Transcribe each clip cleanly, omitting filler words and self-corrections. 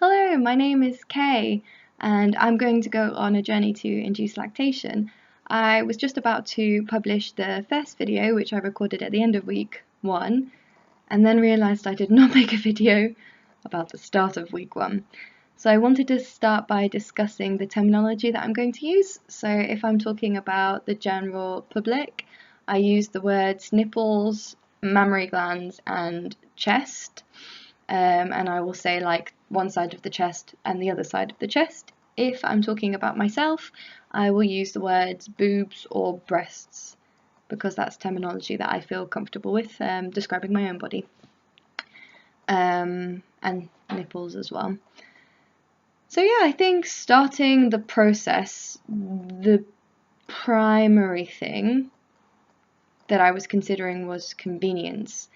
Hello, my name is Kay, and I'm going to go on a journey to induce lactation. I was just about to publish the first video, which I recorded at the end of week 1, and then realised I did not make a video about the start of week 1. So I wanted to start by discussing the terminology that I'm going to use. So if I'm talking about the general public, I use the words nipples, mammary glands, and chest. And I will say like one side of the chest and the other side of the chest. If I'm talking about myself, I will use the words boobs or breasts because that's terminology that I feel comfortable with describing my own body. And nipples as well. So yeah, I think starting the process, the primary thing that I was considering was convenience.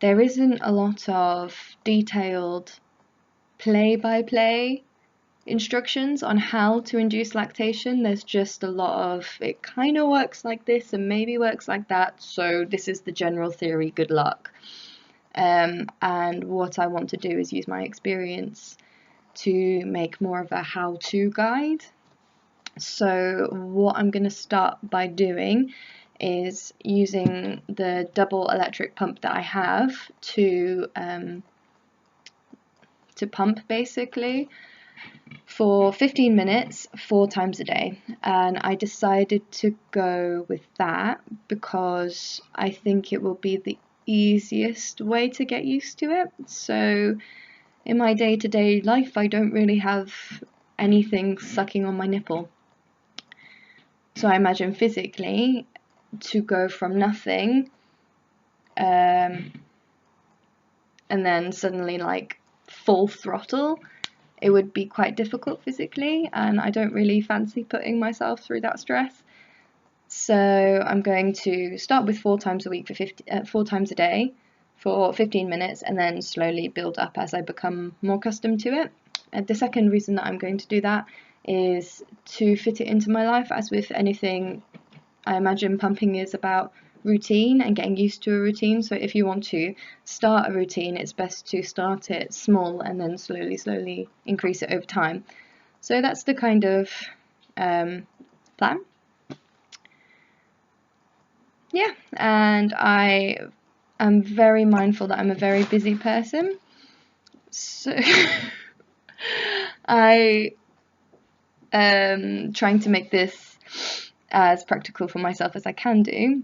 There isn't a lot of detailed play-by-play instructions on how to induce lactation. There's just a lot of it kind of works like this and maybe works like that, so this is the general theory, good luck. And what I want to do is use my experience to make more of a how-to guide. So what I'm going to start by doing is using the double electric pump that I have to pump basically for 15 minutes 4 times a day, and I decided to go with that because I think it will be the easiest way to get used to it. So in my day-to-day life I don't really have anything sucking on my nipple, so I imagine physically to go from nothing and then suddenly like full throttle, it would be quite difficult physically, and I don't really fancy putting myself through that stress. So I'm going to start with 4 times a week for 4 times a day for 15 minutes and then slowly build up as I become more accustomed to it. And the second reason that I'm going to do that is to fit it into my life. As with anything, I imagine pumping is about routine and getting used to a routine. So if you want to start a routine, it's best to start it small and then slowly increase it over time. So that's the kind of plan. Yeah, and I am very mindful that I'm a very busy person, so I am trying to make this as practical for myself as I can do.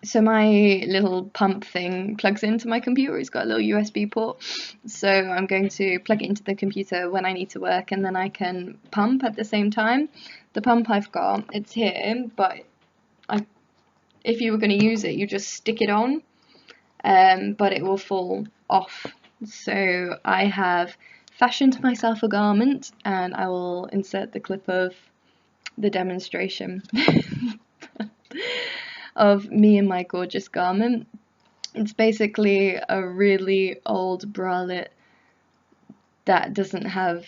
So my little pump thing plugs into my computer. It's got a little USB port, so I'm going to plug it into the computer when I need to work, and then I can pump at the same time. The pump I've got, it's here, but if you were going to use it, you just stick it on, but it will fall off. So I have fashioned myself a garment, and I will insert the clip of the demonstration of me and my gorgeous garment. It's basically a really old bralette that doesn't have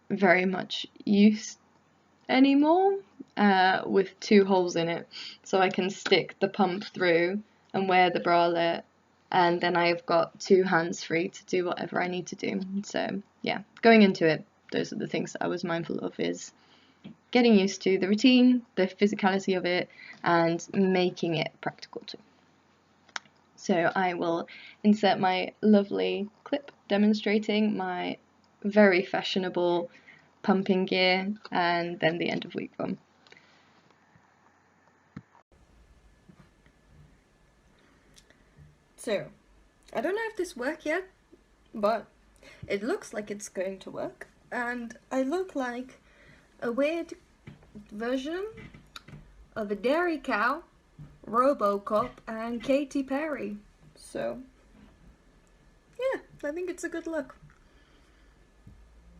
very much use anymore, with 2 holes in it, so I can stick the pump through and wear the bralette, and then I've got 2 hands free to do whatever I need to do. So yeah, going into it, those are the things that I was mindful of, is getting used to the routine, the physicality of it, and making it practical too. So I will insert my lovely clip demonstrating my very fashionable pumping gear, and then the end of week 1. So, I don't know if this works yet, but it looks like it's going to work, and I look like a weird version of a dairy cow, Robocop, and Katy Perry. So, yeah, I think it's a good look.